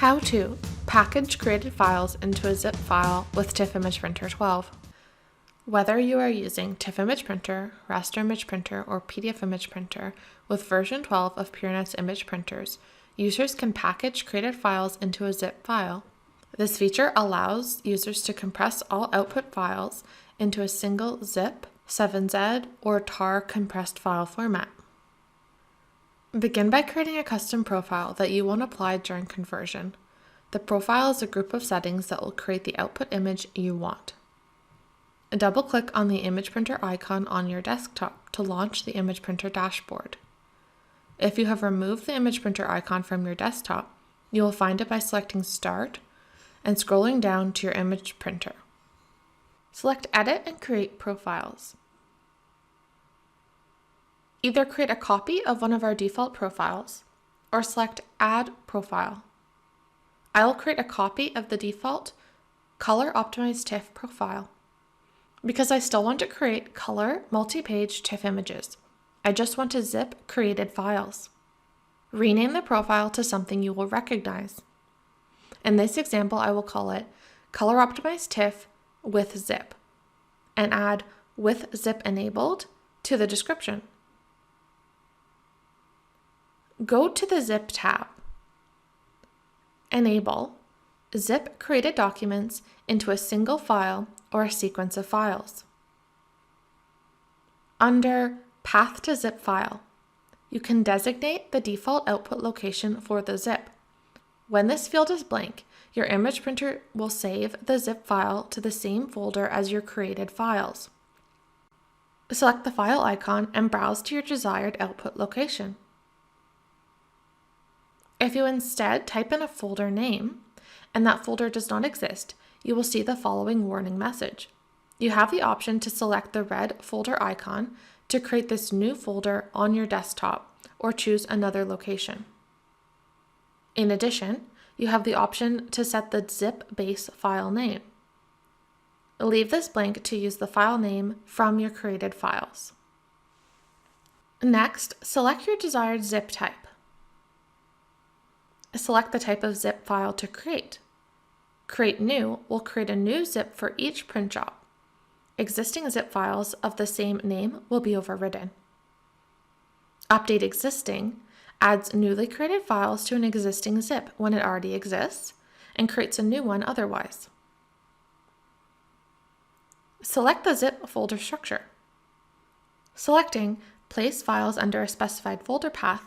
How to package created files into a zip file with TIFF Image Printer 12. Whether you are using TIFF Image Printer, raster image printer, or PDF image printer, with version 12 of Peernet's image printers, users can package created files into a zip file. This feature allows users to compress all output files into a single zip, 7Z, or tar compressed file format. Begin by creating a custom profile that you want applied during conversion. The profile is a group of settings that will create the output image you want. Double-click on the image printer icon on your desktop to launch the image printer dashboard. If you have removed the image printer icon from your desktop, you will find it by selecting Start and scrolling down to your image printer. Select Edit and Create Profiles. Either create a copy of one of our default profiles or select Add Profile. I will create a copy of the default Color Optimized TIFF profile. Because I still want to create color multi-page TIFF images, I just want to zip created files. Rename the profile to something you will recognize. In this example, I will call it Color Optimized TIFF with Zip and add With Zip Enabled to the description. Go to the Zip tab. Enable Zip created documents into a single file or a sequence of files. Under Path to Zip File, you can designate the default output location for the zip. When this field is blank, your image printer will save the zip file to the same folder as your created files. Select the file icon and browse to your desired output location. If you instead type in a folder name and that folder does not exist, you will see the following warning message. You have the option to select the red folder icon to create this new folder on your desktop or choose another location. In addition, you have the option to set the zip base file name. Leave this blank to use the file name from your created files. Next, select your desired zip type. Select the type of zip file to create. Create New will create a new zip for each print job. Existing zip files of the same name will be overridden. Update Existing adds newly created files to an existing zip when it already exists and creates a new one otherwise. Select the zip folder structure. Selecting Place Files under a specified folder path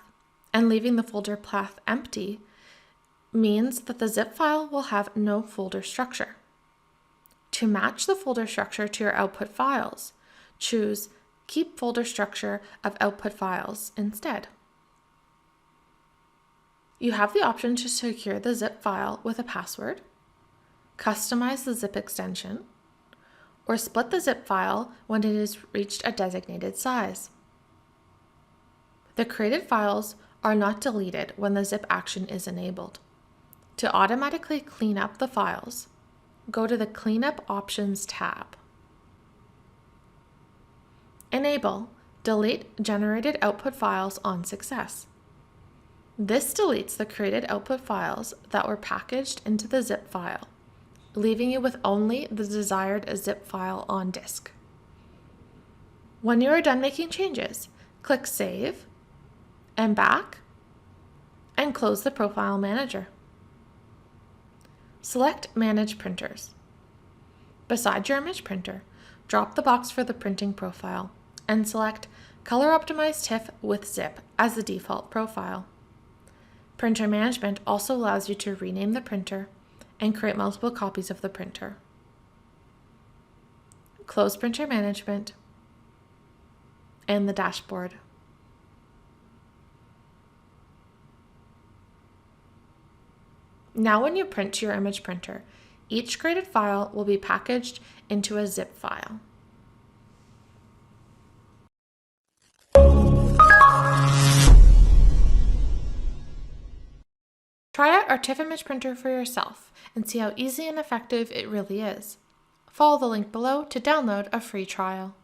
and leaving the folder path empty means that the zip file will have no folder structure. To match the folder structure to your output files, choose Keep Folder Structure of Output Files instead. You have the option to secure the zip file with a password, customize the zip extension, or split the zip file when it has reached a designated size. The created files are not deleted when the zip action is enabled. To automatically clean up the files, go to the Cleanup Options tab. Enable Delete Generated Output Files on success. This deletes the created output files that were packaged into the zip file, leaving you with only the desired zip file on disk. When you are done making changes, click Save and Back and close the Profile Manager. Select Manage Printers. Beside your image printer, drop the box for the printing profile and select Color Optimized TIFF with Zip as the default profile. Printer management also allows you to rename the printer and create multiple copies of the printer. Close Printer Management and the dashboard. Now when you print to your image printer, each created file will be packaged into a zip file. Try out our TIFF Image Printer for yourself and see how easy and effective it really is. Follow the link below to download a free trial.